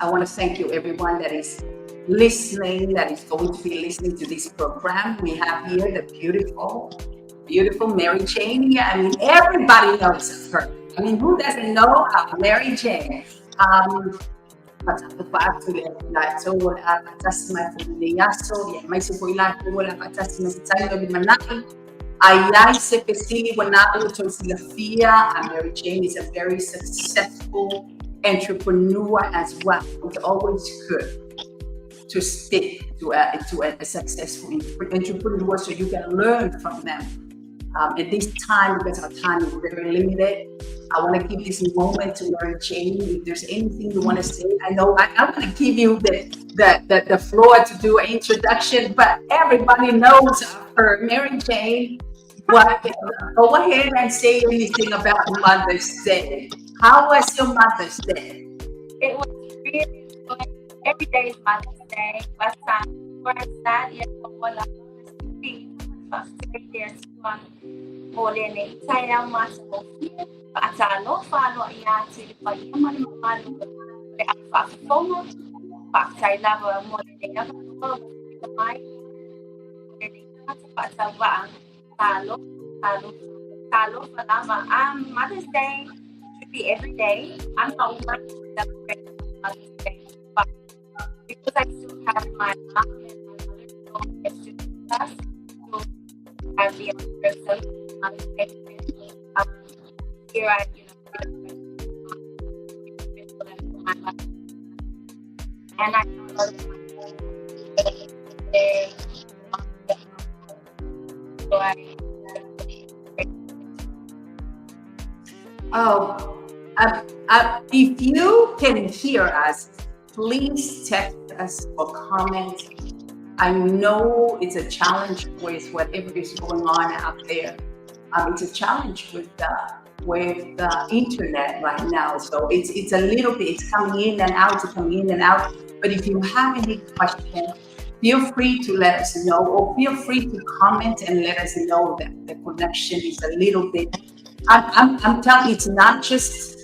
I want to thank you, everyone that is listening, that is going to be listening to this program. We have here the beautiful Maryjane. Yeah, I mean, everybody knows of her. I mean, who doesn't know Maryjane? So atas mafundiyasyo ya may sukuila wala atas masitayo di manaki ayay se pesi wala to silafia. Maryjane is a very successful entrepreneur as well. It's always good to stick to a successful entrepreneur so you can learn from them. At this time, because our time is very limited, I want to give this moment to Maryjane. If there's anything you want to say, I know I want to give you the floor to do an introduction, but everybody knows her. Maryjane, go ahead and say anything about Mother's Day. How was your Mother's Day? It was really good. Every day is Mother's Day. But first that year, wala Molene saya masuk atalo falo ya ti pa yaman malo le afa fomo pa sai lava molene ya pa mai molene pa sa va talo palama. Mother's Day should be every day. I'm not one to celebrate Mother's Day, but because I still have my mom and my mother don't get to class, so as the other person, here I, my life. And I know so if you can hear us, please text us or comment. I know it's a challenge with whatever is going on out there. It's a challenge with the internet right now. So it's a little bit, it's coming in and out, But if you have any questions, feel free to let us know, or feel free to comment and let us know that the connection is a little bit. I'm telling you, it's not just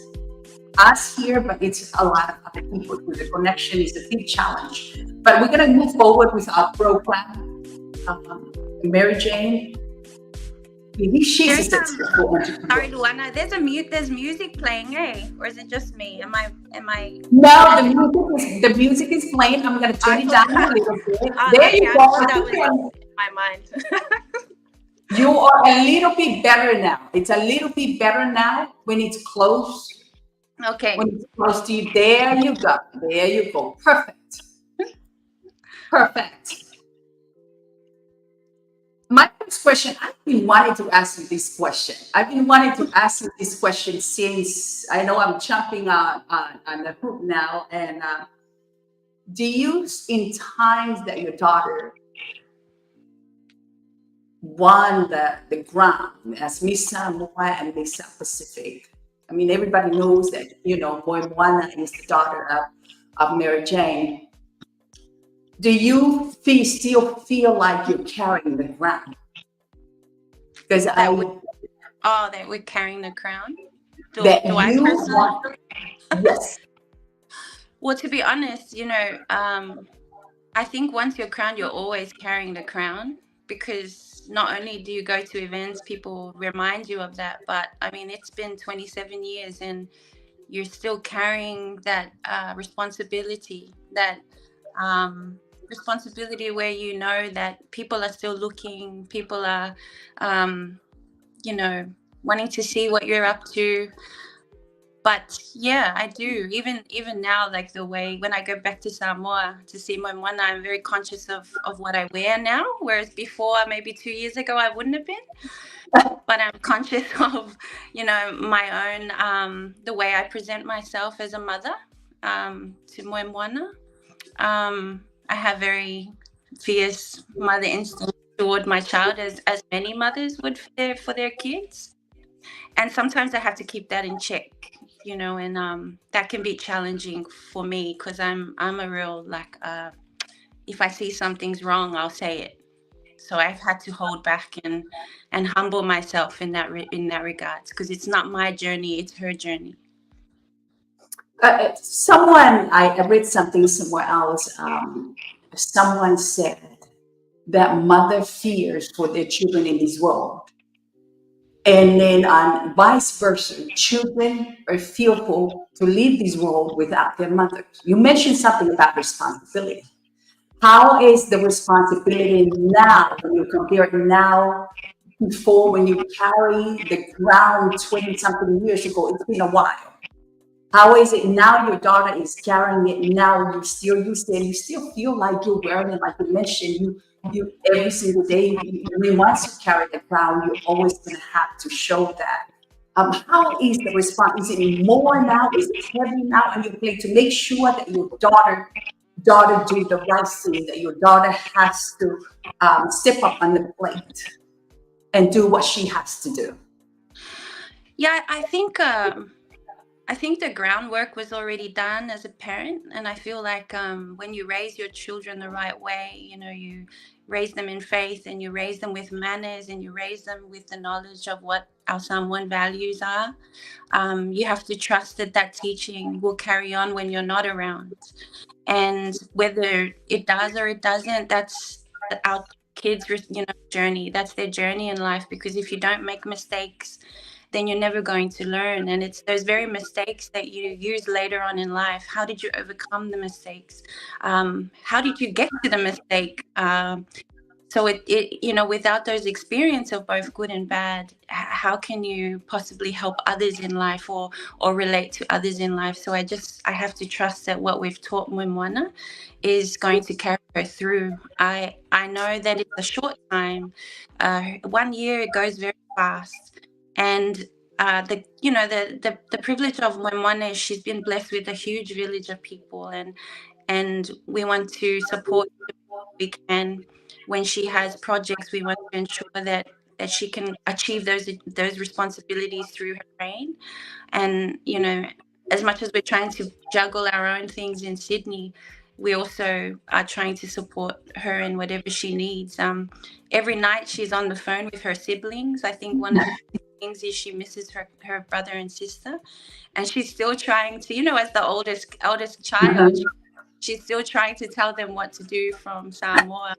us here, but it's a lot of other people. The connection is a big challenge. But we're going to move forward with our program. Maryjane, sorry, Luana. There's music playing, eh? Or is it just me? Am I? No, the music is playing. I'm going to turn it down a little bit. There you go. That was in my mind. You are a little bit better now. It's a little bit better now when it's close. Okay. When it's close to you, there you go. There you go. Perfect. Perfect. My next question, I've been wanting to ask you this question. Since I know I'm jumping on the hoop now. And do you, in times that your daughter won the ground as Miss Samoa and Miss Pacific? I mean, everybody knows that, Moana is the daughter of Maryjane. Do you still feel like you're carrying the ground? Because that we're carrying the crown? Do I personally? Yes. Well, to be honest, I think once you're crowned, you're always carrying the crown, because not only do you go to events, people remind you of that, but I mean, it's been 27 years and you're still carrying that responsibility, responsibility where you know that people are still looking, people are, wanting to see what you're up to. But yeah, I do. Even now, like the way when I go back to Samoa to see my Moana, I'm very conscious of what I wear now. Whereas before, maybe 2 years ago, I wouldn't have been. But I'm conscious of, my own, the way I present myself as a mother to my Moana. I have very fierce mother instinct toward my child, as many mothers would for their kids. And sometimes I have to keep that in check, and that can be challenging for me, because I'm a real, if I see something's wrong, I'll say it. So I've had to hold back and humble myself in that regards, because it's not my journey, it's her journey. I read something somewhere else. Someone said that mother fears for their children in this world. And then on vice versa, children are fearful to leave this world without their mothers. You mentioned something about responsibility. How is the responsibility now when you compare it now before when you carry the ground 20 something years ago? It's been a while. How is it now your daughter is carrying it now? You still feel like you're wearing it, like you mentioned, you every single day, once you carry the crown, you're always gonna have to show that. How is the response? Is it more now? Is it heavy now on your plate to make sure that your daughter do the right thing, that your daughter has to step up on the plate and do what she has to do? Yeah, I think the groundwork was already done as a parent, and I feel like when you raise your children the right way, you know, you raise them in faith, and you raise them with manners, and you raise them with the knowledge of what our Samoan values are. You have to trust that that teaching will carry on when you're not around, and whether it does or it doesn't, that's our kids' journey. That's their journey in life. Because if you don't make mistakes, then you're never going to learn. And it's those very mistakes that you use later on in life. How did you overcome the mistakes? How did you get to the mistake? So without those experience of both good and bad, how can you possibly help others in life or relate to others in life? So I have to trust that what we've taught Moana is going to carry her through. I know that it's a short time. 1 year goes very fast, and the privilege of Moana is she's been blessed with a huge village of people, and we want to support we can. When she has projects, we want to ensure that she can achieve those responsibilities through her brain. And as much as we're trying to juggle our own things in Sydney, we also are trying to support her in whatever she needs. Every night she's on the phone with her siblings. I think one of the things is she misses her brother and sister, and she's still trying to, as the oldest child, she's still trying to tell them what to do from Samoa,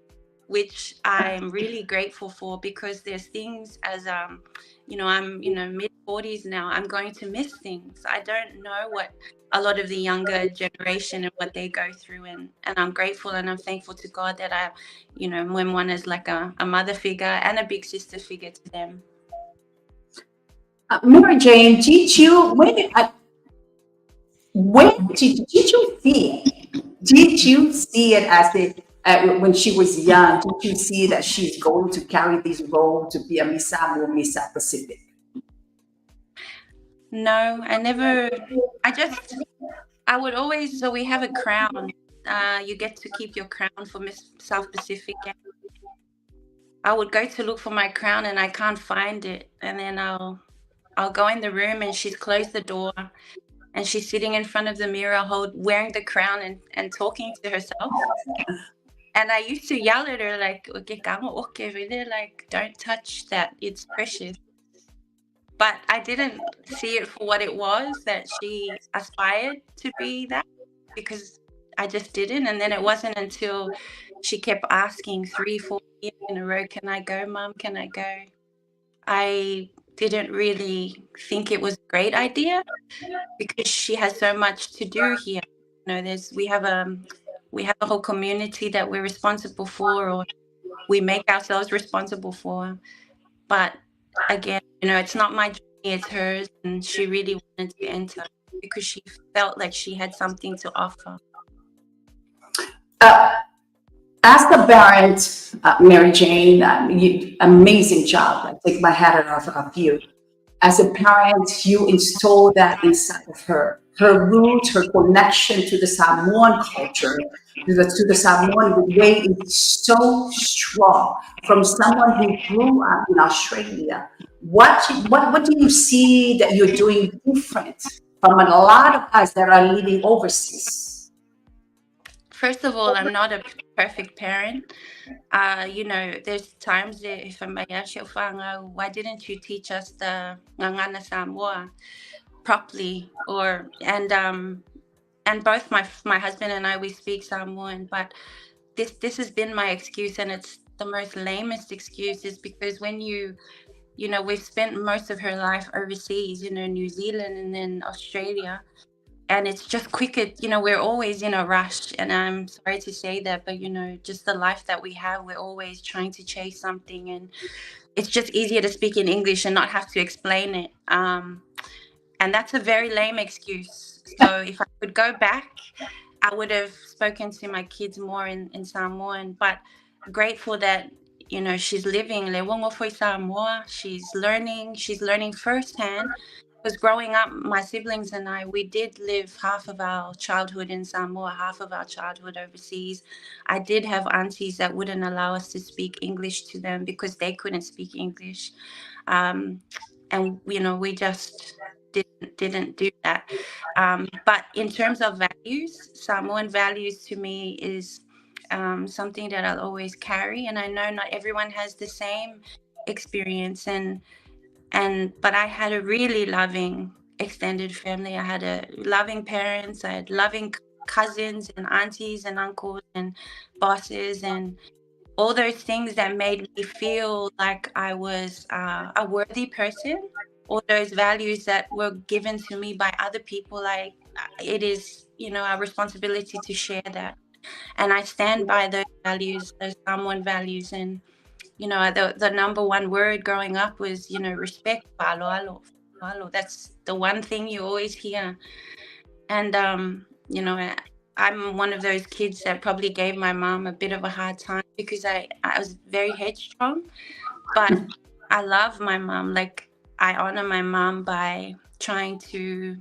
which I'm really grateful for, because there's things as I'm mid 40s now, I'm going to miss things. I don't know what a lot of the younger generation and what they go through, and I'm grateful and I'm thankful to God that I, when one is like a mother figure and a big sister figure to them. Maryjane, did you did you see it as when she was young? Did you see that she's going to carry this role to be a Miss Samoa, Miss South Pacific? No, I never. I would always. So we have a crown. You get to keep your crown for Miss South Pacific. I would go to look for my crown and I can't find it, and then I'll go in the room and she's closed the door. And she's sitting in front of the mirror, wearing the crown and talking to herself. And I used to yell at her like, like, don't touch that. It's precious. But I didn't see it for what it was, that she aspired to be that, because I just didn't. And then it wasn't until she kept asking 3-4 years in a row, can I go, Mom? Can I go? I didn't really think it was a great idea, because she has so much to do here. We have a whole community that we're responsible for, or we make ourselves responsible for. But again, it's not my journey, it's hers, and she really wanted to enter because she felt like she had something to offer. As the parent, Maryjane, amazing job. I take my hat off of you. As a parent, you install that inside of her. Her roots, her connection to the Samoan culture, to the Samoan way is so strong. From someone who grew up in Australia, what do you see that you're doing different from a lot of us that are living overseas? First of all, I'm not a perfect parent. There's times that if I'm why didn't you teach us the Ngangana Samoa? properly, and both my husband and I, we speak Samoan, but this has been my excuse, and it's the most lamest excuse, is because when we've spent most of her life overseas, New Zealand and then Australia, and it's just quicker, we're always in a rush, and I'm sorry to say that, but just the life that we have, we're always trying to chase something, and it's just easier to speak in English and not have to explain it. And that's a very lame excuse. So if I could go back, I would have spoken to my kids more in Samoan, but grateful that, she's living Le Wongo Foi Samoa. She's learning firsthand. Because growing up, my siblings and I, we did live half of our childhood in Samoa, half of our childhood overseas. I did have aunties that wouldn't allow us to speak English to them because they couldn't speak English. And, we just didn't do that. But in terms of values, Samoan values to me is something that I'll always carry. And I know not everyone has the same experience, but I had a really loving extended family. I had a loving parents. I had loving cousins and aunties and uncles and bosses and all those things that made me feel like I was a worthy person. All those values that were given to me by other people, it is, our responsibility to share that. And I stand by those values, those Samoan values. And the number one word growing up was, respect. Alo, alo, alo. That's the one thing you always hear. And, I'm one of those kids that probably gave my mom a bit of a hard time because I was very headstrong. But I love my mom. Like, I honor my mom by trying to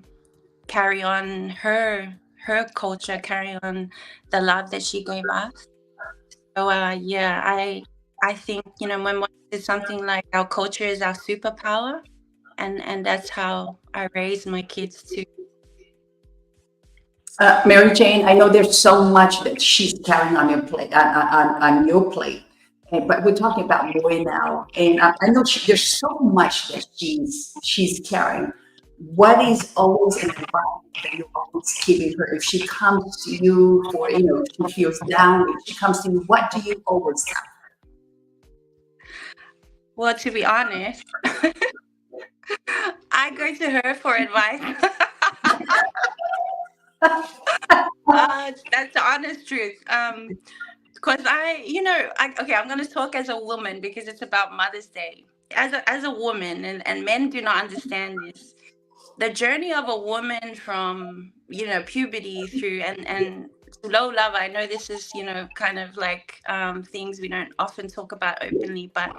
carry on her culture, carry on the love that she gave us. So, I think, my mom said something like, our culture is our superpower. And that's how I raised my kids too. Maryjane, I know there's so much that she's carrying on your plate, on your plate, but we're talking about Roy now, and I know there's so much that she's carrying. What is always an advice that you're always giving her if she comes to you for, if she feels down, if she comes to you, what do you always tell her? Well, to be honest, I go to her for advice. That's the honest truth. Because I'm going to talk as a woman because it's about Mother's Day. As a woman, and men do not understand this. The journey of a woman from, puberty through and low love. I know this is, kind of like things we don't often talk about openly, but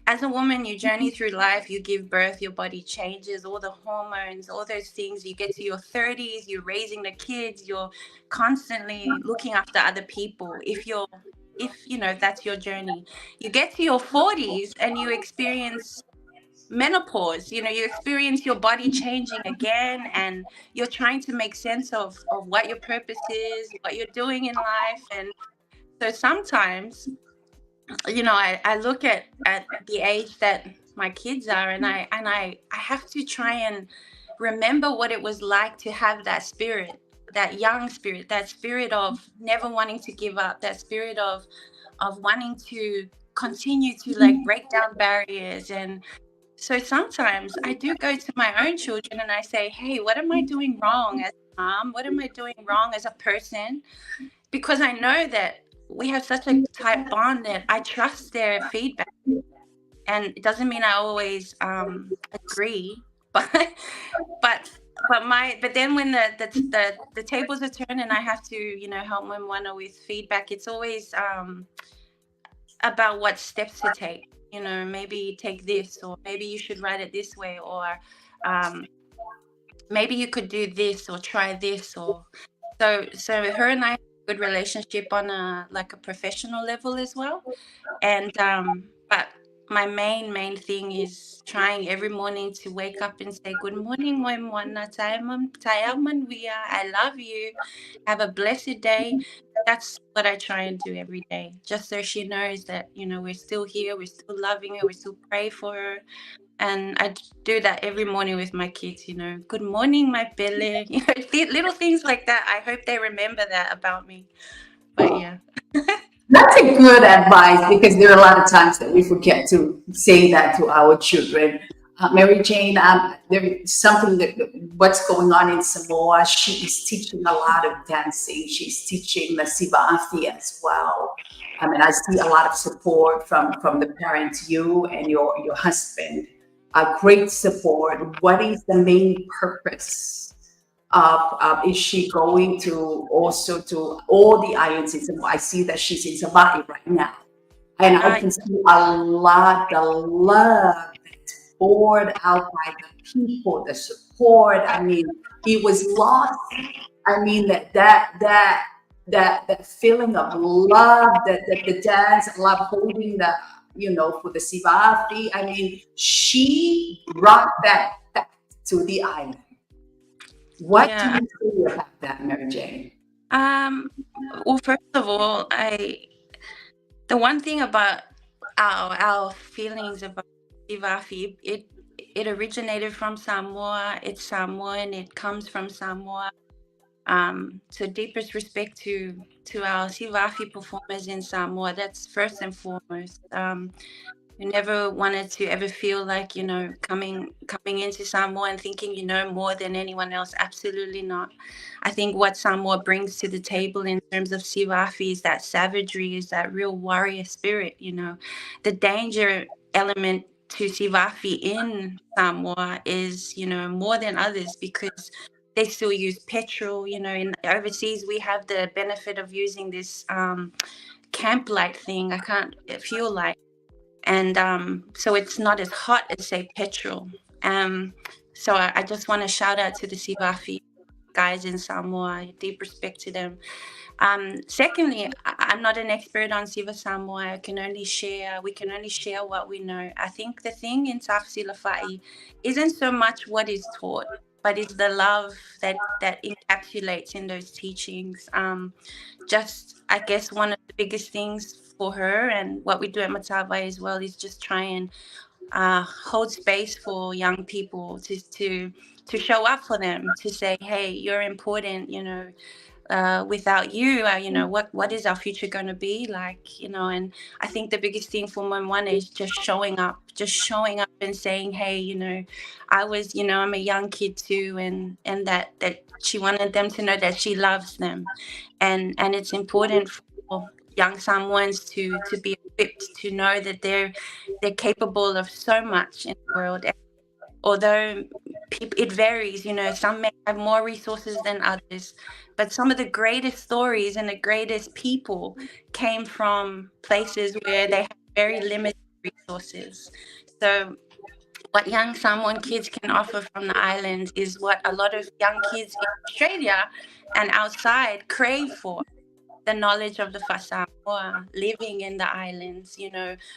as a woman, you journey through life, you give birth, your body changes, all the hormones, all those things. You get to your 30s, you're raising the kids, you're constantly looking after other people. If that's your journey, you get to your 40s and you experience menopause. You experience your body changing again, and you're trying to make sense of what your purpose is, what you're doing in life. And so sometimes, I look at the age that my kids are, and I have to try and remember what it was like to have that spirit, that young spirit, that spirit of never wanting to give up, that spirit of wanting to continue to break down barriers. And so sometimes I do go to my own children and I say, hey, what am I doing wrong as a mom? What am I doing wrong as a person? Because I know that we have such a tight bond that I trust their feedback. And it doesn't mean I always agree, but then when the tables are turned and I have to, help my mother with feedback, it's always about what steps to take. Maybe take this, or maybe you should write it this way, or maybe you could do this, or try this, or so her and I have a good relationship on a professional level as well. And but my main thing is trying every morning to wake up and say, "Good morning, my mwana. I love you. Have a blessed day." That's what I try and do every day, just so she knows that, we're still here, we're still loving her, we still pray for her. And I do that every morning with my kids, "Good morning, my Pele." Little things like that. I hope they remember that about me. But yeah. That's a good advice, because there are a lot of times that we forget to say that to our children. Maryjane, there is something what's going on in Samoa. She is teaching a lot of dancing. She's teaching the Sivafi as well. I mean, I see a lot of support from the parents, you and your husband. A great support. What is the main purpose is she going to also to all the islands in Samoa? I see that she's in Hawaii right now, and I can see a lot of love that's poured out by the people, the support. I mean, he was lost. I mean, that feeling of love, that the dance, love holding the, for the Sivafi. I mean, she brought that back to the island. What do you say about that, Maryjane? Well, first of all, the one thing about our feelings about Sivafi, it originated from Samoa. It's Samoan. It comes from Samoa. So deepest respect to our Sivafi performers in Samoa. That's first and foremost. We never wanted to ever feel like, coming into Samoa and thinking you know more than anyone else. Absolutely not. I think what Samoa brings to the table in terms of Sivafi is that savagery, is that real warrior spirit. The danger element to Sivafi in Samoa is, more than others, because they still use petrol. In overseas we have the benefit of using this camp light thing. I can't fuel light. And so it's not as hot as, say, petrol. So I just want to shout out to the Sivafi guys in Samoa. Deep respect to them. Secondly, I'm not an expert on Siva Samoa. We can only share what we know. I think the thing in South Silafai isn't so much what is taught, but it's the love that encapsulates in those teachings. Just, I guess, one of the biggest things for her, and what we do at Matavai as well, is just try and hold space for young people to show up for them, to say, hey, you're important, without you, what is our future going to be like, and I think the biggest thing for my one is just showing up and saying, hey, I was, I'm a young kid too, and that she wanted them to know that she loves them, and it's important for young Samoans to be equipped to know that they're capable of so much in the world. And although it varies, some may have more resources than others, but some of the greatest stories and the greatest people came from places where they have very limited resources. So what young Samoan kids can offer from the islands is what a lot of young kids in Australia and outside crave for. The knowledge of the Samoa, living in the islands,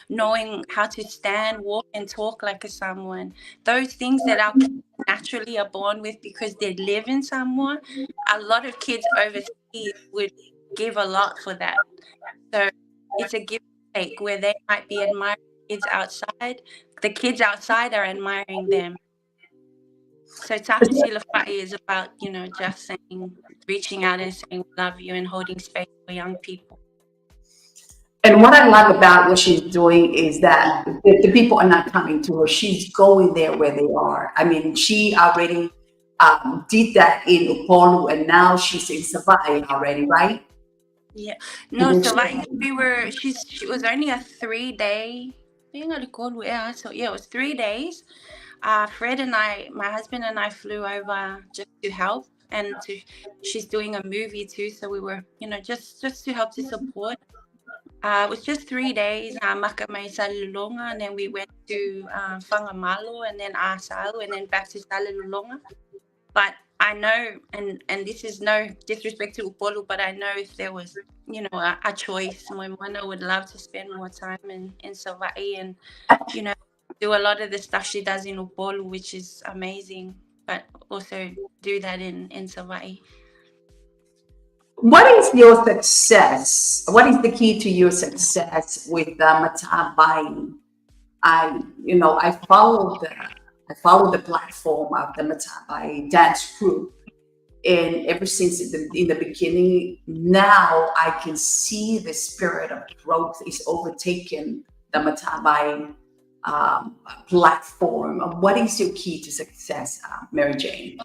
knowing how to stand, walk, and talk like a Samoan. Those things that our kids naturally are born with because they live in Samoa. A lot of kids overseas would give a lot for that. So it's a give and take, where they might be admiring kids outside. The kids outside are admiring them. So Tapu Silafai is about, just saying, reaching out and saying we love you and holding space for young people. And what I love about what she's doing is that the people are not coming to her. She's going there where they are. I mean, she already did that in Upolu, and now she's in Savai already, right? Yeah. No, Savai, she was only a 3-day. So yeah, it was 3 days. Fred and my husband and I flew over just to help, and she's doing a movie too, so we were, just to help to support. It was just 3 days, Makamai Salulonga, and then we went to Whangamalo, and then Asau, and then back to Salulonga. But I know, and this is no disrespect to Upolu, but I know if there was, a choice. My mother would love to spend more time in Savai'i and, you know, do a lot of the stuff she does in Upolu, which is amazing, but also do that in Savai'i. What is your success? What is the key to your success with Matabai? I follow the platform of the Matabai dance group, and ever since in the beginning, now I can see the spirit of growth is overtaking the Matabai platform. What is your key to success, Maryjane?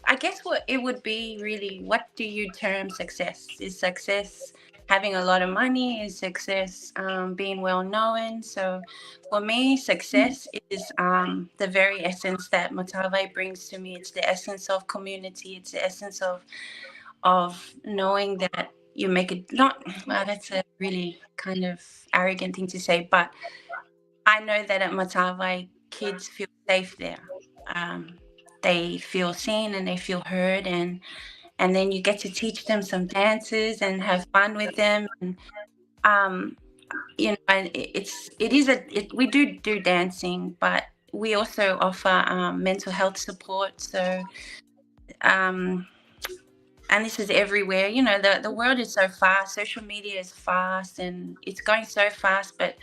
I guess what it would be really, what do you term success? Is success having a lot of money? Is success being well known? So for me, success is the very essence that Motave brings to me. It's the essence of community. It's the essence of knowing that you make it not, well, that's a really kind of arrogant thing to say, but I know that at Motave, kids feel safe there. They feel seen and they feel heard, and then you get to teach them some dances and have fun with them, and and we do dancing, but we also offer mental health support. So and this is everywhere. The world is so fast, social media is fast, and it's going so fast, but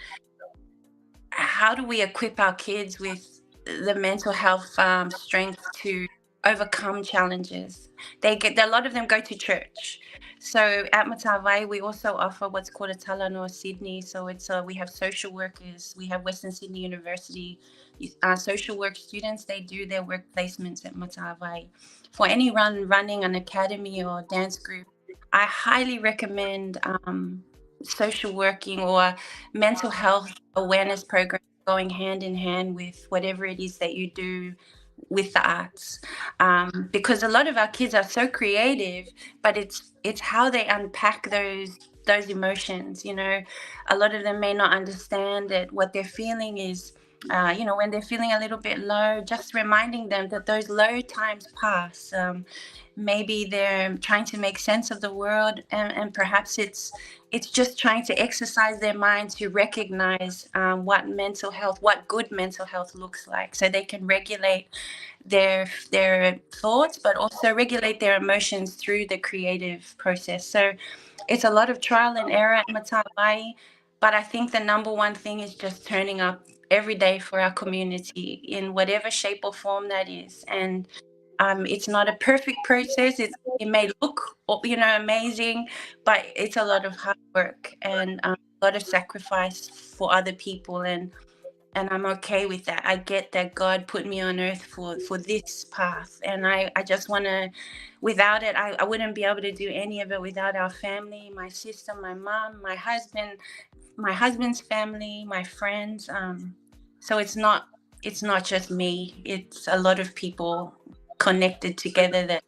how do we equip our kids with the mental health strength to overcome challenges? A lot of them go to church. So at Matavai, we also offer what's called a Talanoa Sydney. So we have social workers. We have Western Sydney University social work students. They do their work placements at Matavai. For anyone running an academy or dance group, I highly recommend social working or mental health awareness programs going hand in hand with whatever it is that you do with the arts, because a lot of our kids are so creative, but it's how they unpack those emotions. A lot of them may not understand that what they're feeling is when they're feeling a little bit low, just reminding them that those low times pass. Maybe they're trying to make sense of the world, and perhaps it's just trying to exercise their mind to recognize what good mental health looks like, so they can regulate their thoughts, but also regulate their emotions through the creative process. So it's a lot of trial and error at Matabai, but I think the number one thing is just turning up every day for our community in whatever shape or form that is. And it's not a perfect process. It may look, amazing, but it's a lot of hard work and a lot of sacrifice for other people. And I'm okay with that. I get that God put me on earth for this path. And I just want to, without it, I wouldn't be able to do any of it without our family, my sister, my mom, my husband's family, my friends. So it's not just me. It's a lot of people connected together that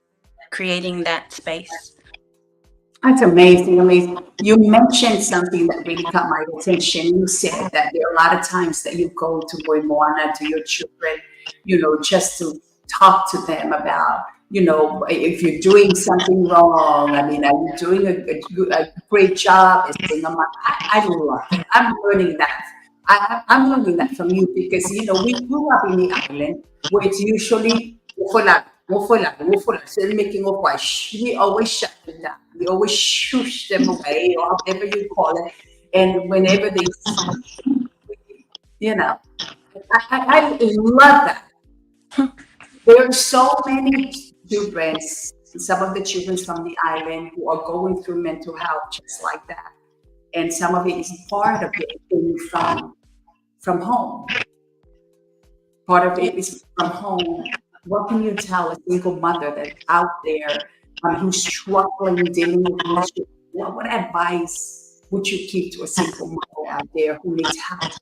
creating that space. That's amazing, amazing. You mentioned something that really caught my attention. You said that there are a lot of times that you go to Moana, to your children, just to talk to them about, if you're doing something wrong. I mean, are you doing a great job? I love it. I'm learning that. I'm learning that from you because, we grew up in the island where it's usually so making of why we always shut them down. We always shush them away, or whatever you call it. And whenever they, I love that. There are so many children, some of the children from the island who are going through mental health just like that. And some of it is part of it being from home. Part of it is from home. What can you tell a single mother that's out there who's struggling dealing with relationship? What advice would you give to a single mother out there who needs help?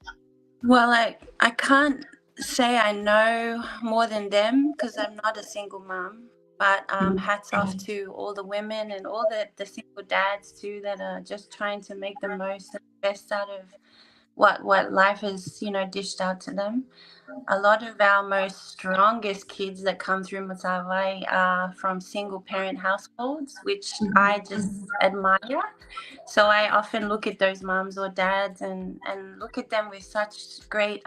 Well, I can't say I know more than them because I'm not a single mom. But hats off to all the women and all the single dads too that are just trying to make the most and the best out of what life has dished out to them. a lot of our most strongest kids that come through Matavai are from single parent households, which I just admire. So I often look at those moms or dads and look at them with such great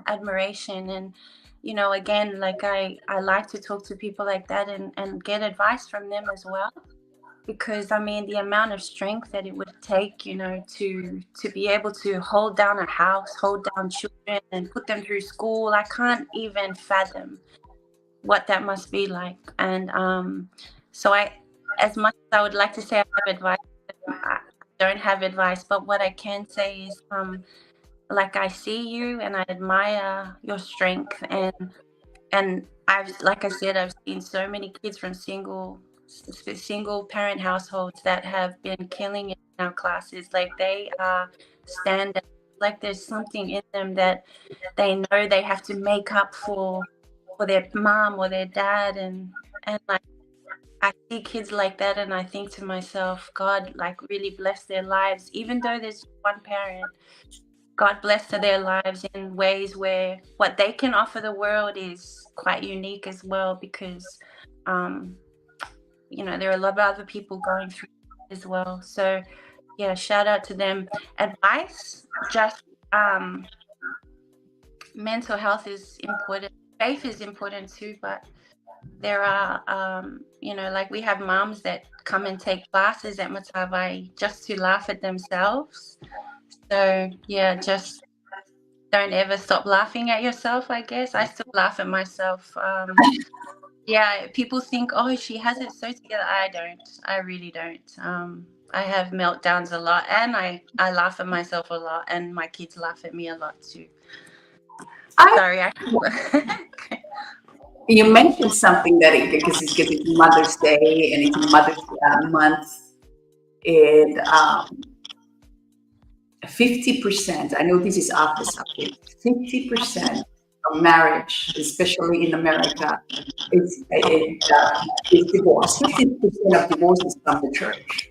admiration. And, you know, again, like I like to talk to people like that and get advice from them as well. Because I mean, the amount of strength that it would take, you know, to be able to hold down a house, hold down children, and put them through school, I can't even fathom what that must be like. And so as much as I would like to say I have advice, I don't have advice. But what I can say is, like, I see you and I admire your strength, and like I said, I've seen so many kids from single parent households that have been killing it in our classes. Like, they are standard. Like, there's something in them that they know they have to make up for their mom or their dad, and like, I see kids like that and I think to myself, God, like, really bless their lives. Even though there's one parent, God bless their lives in ways where what they can offer the world is quite unique as well, because you know, there are a lot of other people going through it as well. So yeah, shout out to them. Advice, just mental health is important. Faith is important too, but there are you know, like, we have moms that come and take classes at Matavai just to laugh at themselves. So yeah, just don't ever stop laughing at yourself, I guess. I still laugh at myself. Yeah, people think, oh, she has it so together. I don't. I really don't. I have meltdowns a lot, and I laugh at myself a lot, and my kids laugh at me a lot too. Sorry. You mentioned something that because it's Mother's Day and it's Mother's Month, and 50%, I know this is off the subject, 50% of marriage, especially in America, is divorce. 50% of divorces from the church.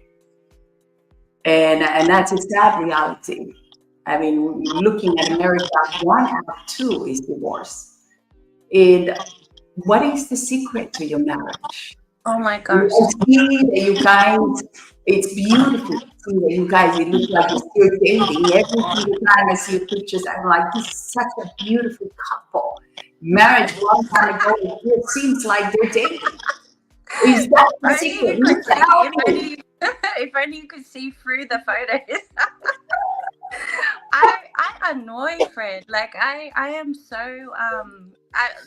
And that's a sad reality. I mean, looking at America, 1 out of 2 is divorce. And what is the secret to your marriage? Oh my gosh. See that you guys, it's beautiful to see that you guys, it looks like you're still dating. Every single time I see your pictures, I'm like, this is such a beautiful couple. Marriage long time ago, it seems like they're dating. Is that the secret? If only you could see through the photos. I annoy Fred. Like, I am so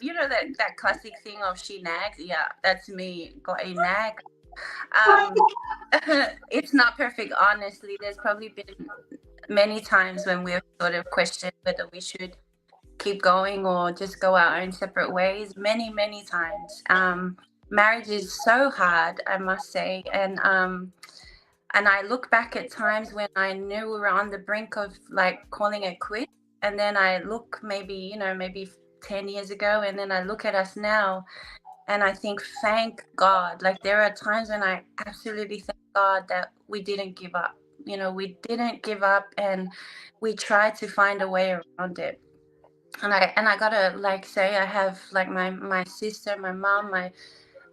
you know, that classic thing of she nags. Yeah, that's me. Got a nag. It's not perfect, honestly. There's probably been many times when we've sort of questioned whether we should keep going or just go our own separate ways. Many times. Marriage is so hard, I must say, and I look back at times when I knew we were on the brink of, like, calling it quits, and then I look maybe 10 years ago, and then I look at us now, and I think, thank God. Like, there are times when I absolutely thank God that we didn't give up. You know, we didn't give up, and we tried to find a way around it. And I gotta, like, say, I have, like, my sister, my mom,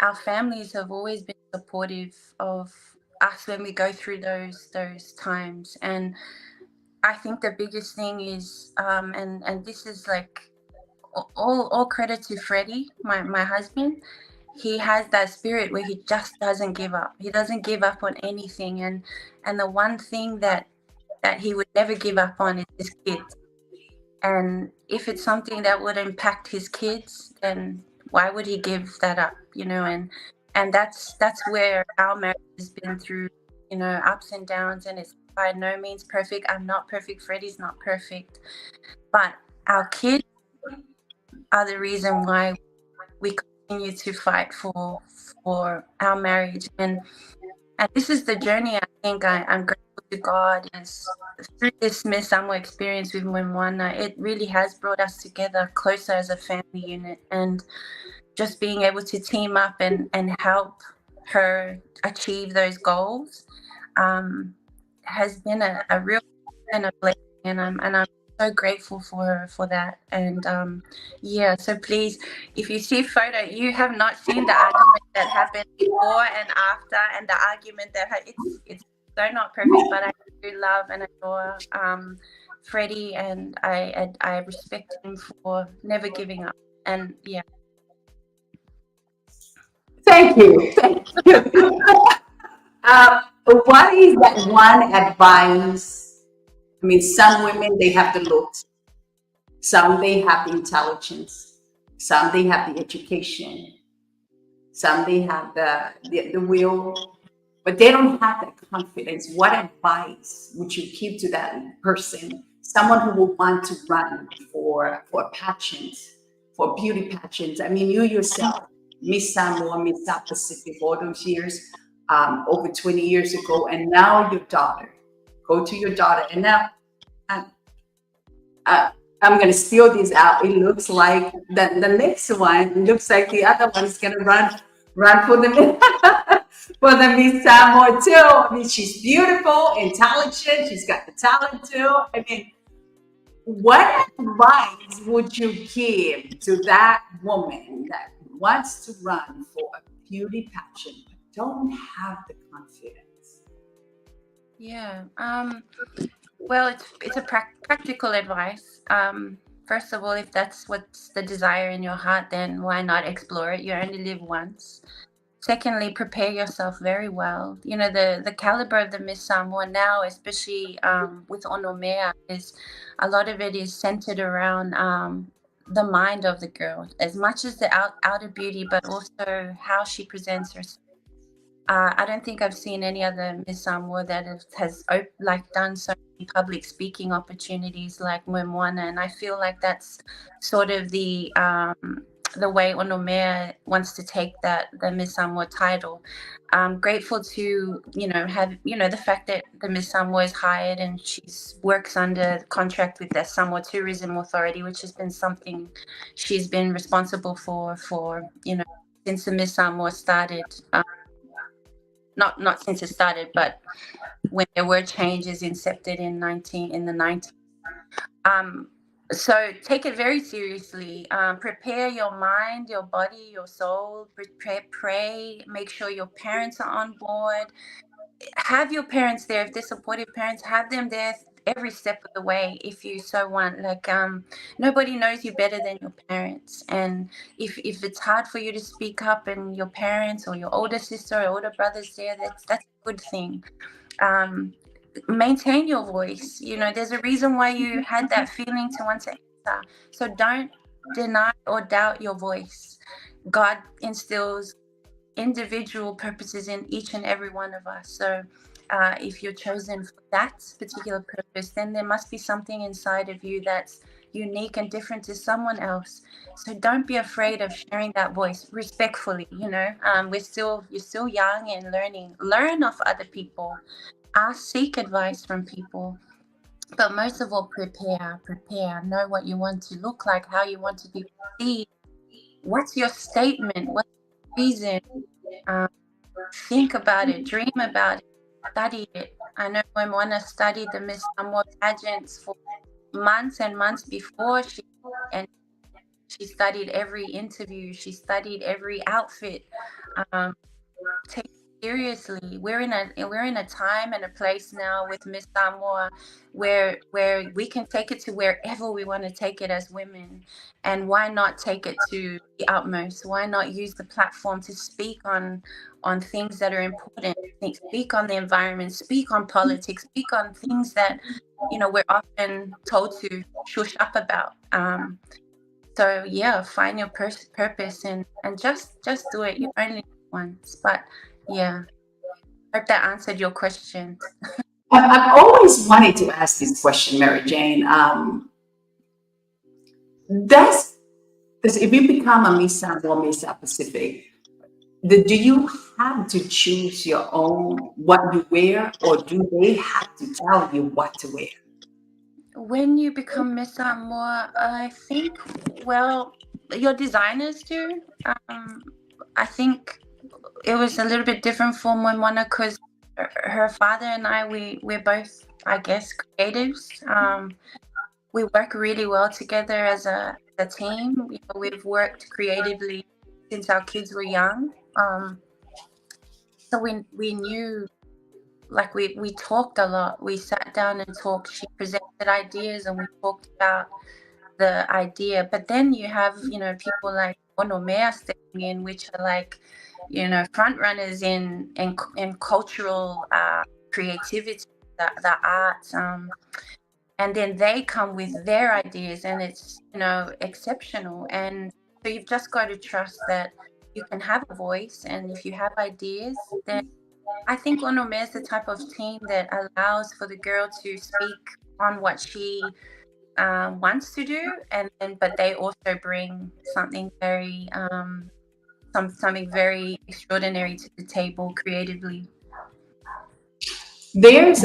our families have always been supportive of us when we go through those times. And I think the biggest thing is, and this is, like, all credit to Freddie, my husband. He has that spirit where he just doesn't give up. He doesn't give up on anything. And the one thing that he would never give up on is his kids. And if it's something that would impact his kids, then why would he give that up? You know, and that's where our marriage has been through, you know, ups and downs, and it's by no means perfect. I'm not perfect. Freddie's not perfect, but our kids are the reason why we continue to fight for our marriage. And this is the journey I think I'm grateful to God is through this Miss Samoa experience with Mwana. It really has brought us together closer as a family unit, and just being able to team up and help her achieve those goals has been a real and a blessing, and I'm so grateful for her for that. And yeah, so please, if you see a photo, you have not seen the argument that happened before and after, and the argument that it's so not perfect, but I do love and adore Freddie, and I respect him for never giving up. And yeah. Thank you. Thank you. What is that one advice? I mean, some women, they have the looks, some they have the intelligence, some they have the education, some they have the will, but they don't have that confidence. What advice would you give to that person, someone who will want to run for a pageant, for beauty pageants? I mean, you yourself, Miss Samoa, Miss South Pacific, all those years, over 20 years ago, and now your daughter. Go to your daughter, and now I, I'm going to steal these out. It looks like the next one looks like the other one is going to run for the for the Miss Samoa too. I mean, she's beautiful, intelligent. She's got the talent too. I mean, what advice would you give to that woman that wants to run for a beauty pageant but don't have the confidence? Yeah. Well, it's a practical advice. First of all, if that's what's the desire in your heart, then why not explore it? You only live once. Secondly, prepare yourself very well. You know, the caliber of the Miss Samoa now, especially with Onomea, is a lot of it is centered around the mind of the girl, as much as the outer beauty, but also how she presents herself. I don't think I've seen any other Miss Samoa that has done so many public speaking opportunities like Moana, and I feel like that's sort of the way Onomea wants to take the Miss Samoa title. I'm grateful to have the fact that the Miss Samoa is hired and she works under contract with the Samoa Tourism Authority, which has been something she's been responsible for since the Miss Samoa started. Not since it started, but when there were changes incepted in the 90s. So take it very seriously. Prepare your mind, your body, your soul. Pray. Make sure your parents are on board. Have your parents there. If they're supportive parents, have them there every step of the way if you so want. Nobody knows you better than your parents, and if it's hard for you to speak up and your parents or your older sister or older brother's there, that's a good thing. Maintain your voice. There's a reason why you had that feeling to want to answer, so don't deny or doubt your voice. God instills individual purposes in each and every one of us. So if you're chosen for that particular purpose, then there must be something inside of you that's unique and different to someone else. So don't be afraid of sharing that voice respectfully. You're still young and learning. Learn off other people. Seek advice from people. But most of all, prepare. Know what you want to look like, how you want to be perceived. What's your statement? What's the reason? Think about it, dream about it, study it. I know when Moana studied the Miss Samoa pageants for months and months before she studied every interview, she studied every outfit. Take it seriously. We're in a time and a place now with Miss Samoa where we can take it to wherever we want to take it as women. And why not take it to the utmost? Why not use the platform to speak on things that are important? Speak on the environment, speak on politics, speak on things that we're often told to shush up about. So yeah, find your purpose and just do it. You only live once. But yeah, hope that answered your question. I've always wanted to ask this question, Maryjane. Does if you become a Miss Samoa, Miss South Pacific, do you have to choose your own what you wear, or do they have to tell you what to wear? When you become Miss Samoa, I think, well, your designers do. I think it was a little bit different for Moana because her father and I, we're both, I guess, creatives. we work really well together as a team. You know, we've worked creatively since our kids were young. So we knew, like we talked a lot. We sat down and talked. She presented ideas and we talked about the idea. But then you have, you know, people like Onomea stepping in, which are like, you know, front runners in cultural creativity, the arts. And then they come with their ideas and it's, you know, exceptional. And so you've just got to trust that you can have a voice, and if you have ideas, then I think Onome is the type of team that allows for the girl to speak on what she wants to do, and then but they also bring something very something very extraordinary to the table creatively. There's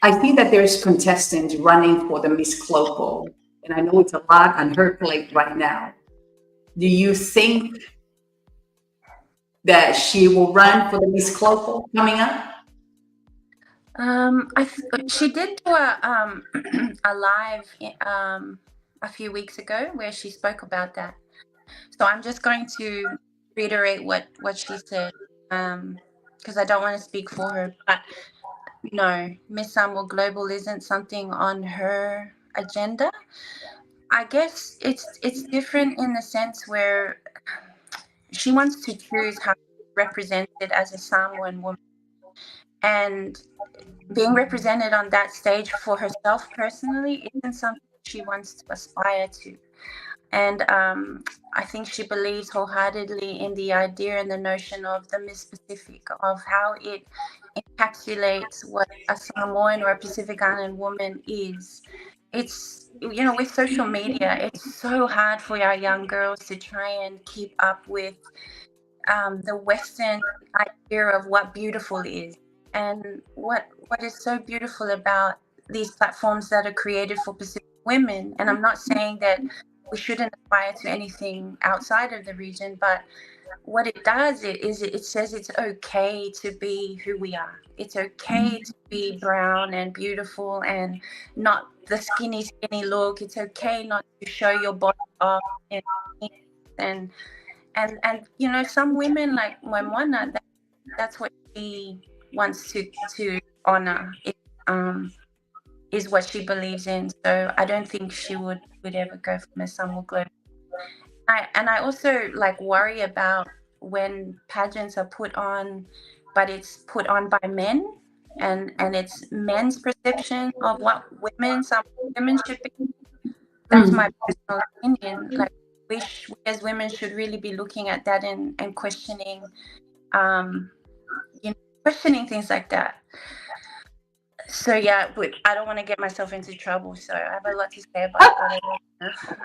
I see that there's contestants running for the Miss Clopo, and I know it's a lot on her plate right now. Do you think that she will run for the Miss Clopo coming up? She did do a live a few weeks ago where she spoke about that. So I'm just going to reiterate what she said, because I don't want to speak for her. But no, Miss Samoa Global isn't something on her agenda. I guess it's different in the sense where she wants to choose how to be represented as a Samoan woman, and being represented on that stage for herself personally isn't something she wants to aspire to. And I think she believes wholeheartedly in the idea and the notion of the Miss Pacific, of how it encapsulates what a Samoan or a Pacific Island woman is. It's, you know, with social media, it's so hard for our young girls to try and keep up with the Western idea of what beautiful is. And what is so beautiful about these platforms that are created for Pacific women, and I'm not saying that we shouldn't aspire to anything outside of the region, but what it does is it says it's okay to be who we are. It's okay to be brown and beautiful and not the skinny look. It's okay not to show your body off and you know, some women like Moimona, that's what she wants to honor. Is what she believes in. So I don't think she would ever go for Miss Samoa Global. I also like worry about when pageants are put on, but it's put on by men, and it's men's perception of what some women should be. That's my personal opinion. Like, we as women should really be looking at that and questioning, you know, questioning things like that. So yeah, I don't want to get myself into trouble. So I have a lot to say about it. I don't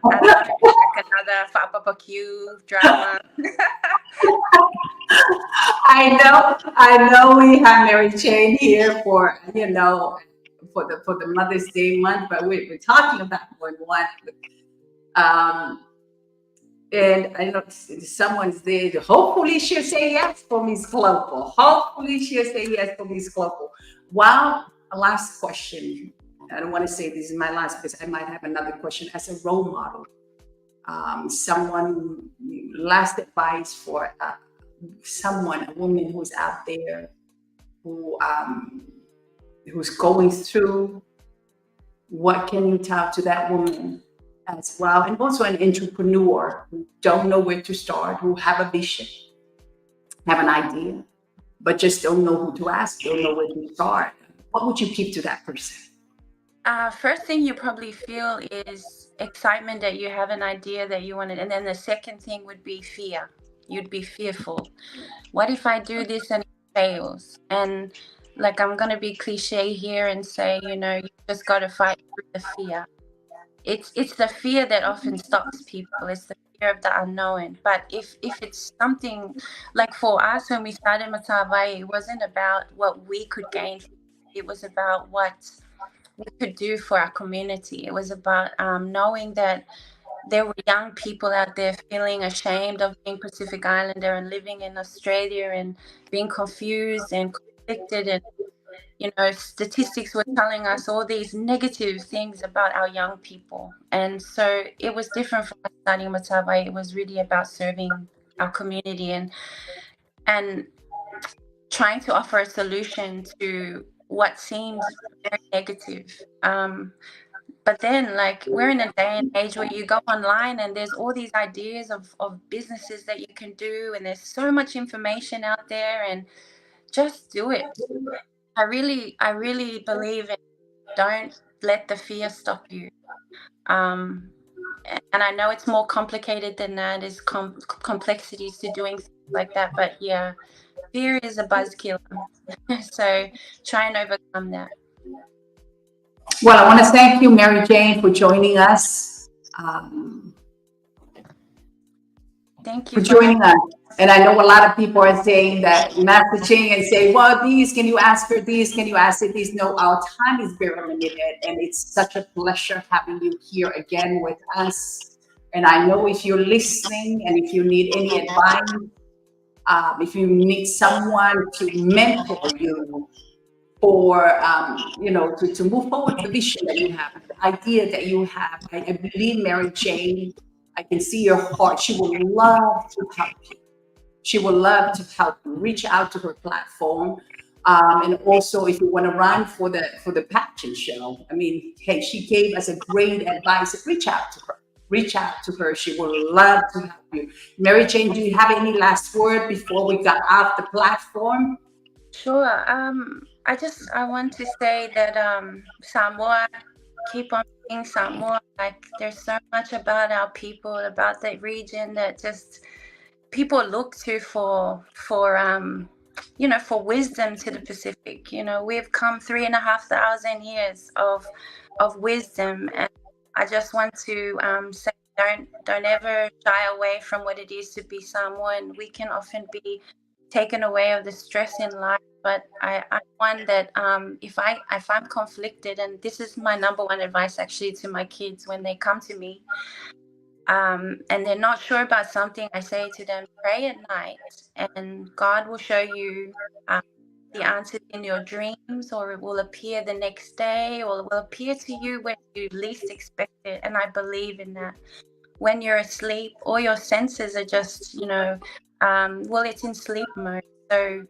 want to be like another FAPAPQ drama. I know we have Maryjane here for, you know, for the Mother's Day month, but we're talking about one. And I know someone's there. Hopefully she'll say yes for Miss Clopo. Hopefully she'll say yes for Miss Clopo. Wow, last question. I don't want to say this is my last because I might have another question. As a role model, someone, last advice for someone, a woman who's out there who's going through, what can you tell to that woman as well? And also an entrepreneur who don't know where to start, who have a vision, have an idea, but just don't know who to ask, don't know where to start. What would you give to that person? First thing you probably feel is excitement that you have an idea that you wanted. And then the second thing would be fear. You'd be fearful. What if I do this and it fails? And like, I'm going to be cliche here and say, you know, you just got to fight through the fear. It's the fear that often stops people. It's the fear of the unknown. But if it's something like, for us, when we started Matavai, it wasn't about what we could gain. It was about what we could do for our community. It was about knowing that there were young people out there feeling ashamed of being Pacific Islander and living in Australia and being confused and conflicted statistics were telling us all these negative things about our young people. And so it was different from us starting Matavai. It was really about serving our community and trying to offer a solution to what seemed very negative. But then, like, we're in a day and age where you go online and there's all these ideas of businesses that you can do, and there's so much information out there, and just do it. I really believe in, don't let the fear stop you. And I know it's more complicated than that. There's complexities to doing things like that. But yeah, fear is a buzzkiller. So try and overcome that. Well, I want to thank you, Maryjane, for joining us. Thank you for joining us. And I know a lot of people are saying that, messaging and say, well, can you ask her these? Can you ask her these? No, our time is very limited. And it's such a pleasure having you here again with us. And I know if you're listening and if you need any advice, if you need someone to mentor you or, to move forward the vision that you have, the idea that you have, I believe Maryjane, I can see your heart. She would love to help you. She would love to help you. Reach out to her platform. And also, if you want to run for the pageant show, I mean, hey, she gave us a great advice. Reach out to her. Reach out to her. She would love to help you. Maryjane, do you have any last word before we got off the platform? Sure. I want to say that Samoa, keep on being Samoa. Like, there's so much about our people, about the region, that just people look to for wisdom to the Pacific. We've come 3,500 years of wisdom, and I just want to say, don't ever shy away from what it is to be Samoan. We can often be taken away of the stress in life, but I'm one that if I'm conflicted, and this is my number one advice actually to my kids when they come to me, and they're not sure about something, I say to them, pray at night and God will show you the answers in your dreams, or it will appear the next day, or it will appear to you when you least expect it. And I believe in that. When you're asleep, all your senses are just, it's in sleep mode. So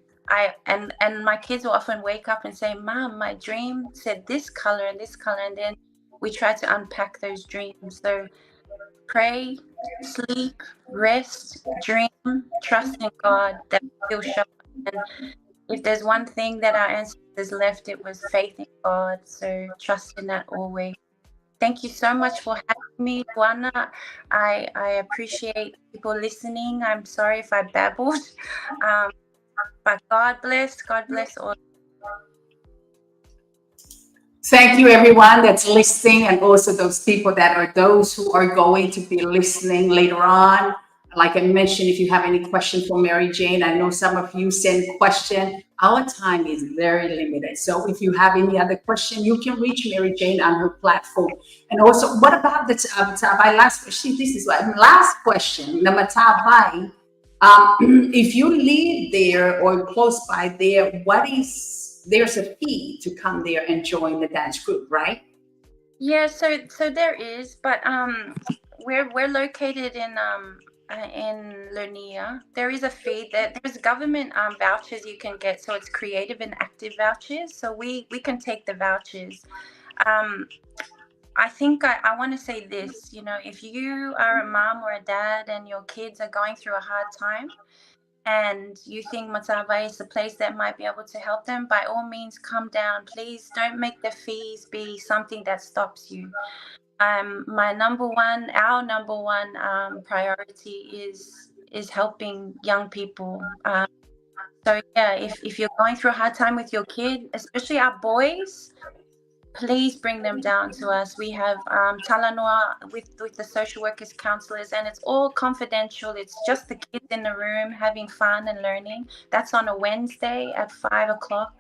and my kids will often wake up and say, Mom, my dream said this color and this color, and then we try to unpack those dreams. So pray, sleep, rest, dream, trust in God that He'll show up. And if there's one thing that our ancestors left, it was faith in God. So trust in that always. Thank you so much for having me, Juana. I appreciate people listening. I'm sorry if I babbled, but God bless all. Thank you, everyone that's listening, and also those people those who are going to be listening later on. Like I mentioned, if you have any questions for Maryjane, I know some of you send questions. Our time is very limited. So if you have any other question, you can reach Maryjane on her platform. And also, what about the Matavai? Last question. This is my last question. The Matavai, if you live there or close by there, there's a fee to come there and join the dance group, right? Yeah, so there is, but we're located in Lurnia. There is a fee. There's government vouchers you can get, so it's creative and active vouchers. So we can take the vouchers. I think I want to say this, if you are a mom or a dad and your kids are going through a hard time and you think Matavai is a place that might be able to help them, by all means come down. Please don't make the fees be something that stops you. Our number one priority is helping young people. So yeah, if you're going through a hard time with your kid, especially our boys, please bring them down to us. We have Talanoa with the social workers, counselors, and it's all confidential. It's just the kids in the room having fun and learning. That's on a Wednesday at 5:00.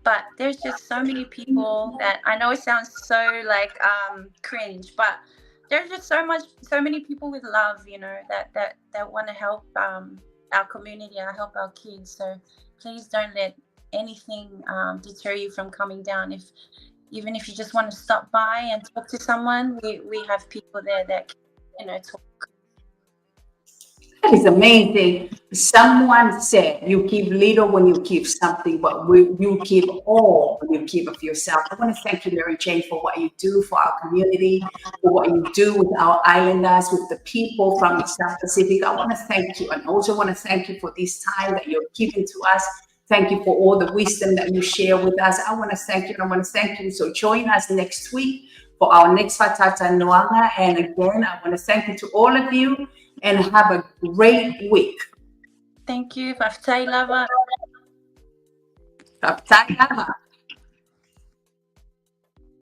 But there's just so many people that I know it sounds so like cringe, but there's just so many people with love, that want to help our community and help our kids. So please don't let anything deter you from coming down. Even if you just want to stop by and talk to someone, we have people there that can, talk. That is amazing. Someone said you give little when you give something, but you give all when you give of yourself. I want to thank you, Maryjane, for what you do for our community, for what you do with our islanders, with the people from the South Pacific. I want to thank you, and also want to thank you for this time that you're giving to us. Thank you for all the wisdom that you share with us. I want to thank you, and I want to thank you. So join us next week for our next Fatata Noanga. And again, I want to thank you to all of you, and have a great week. Thank you. Faftai lava. Faftai lava.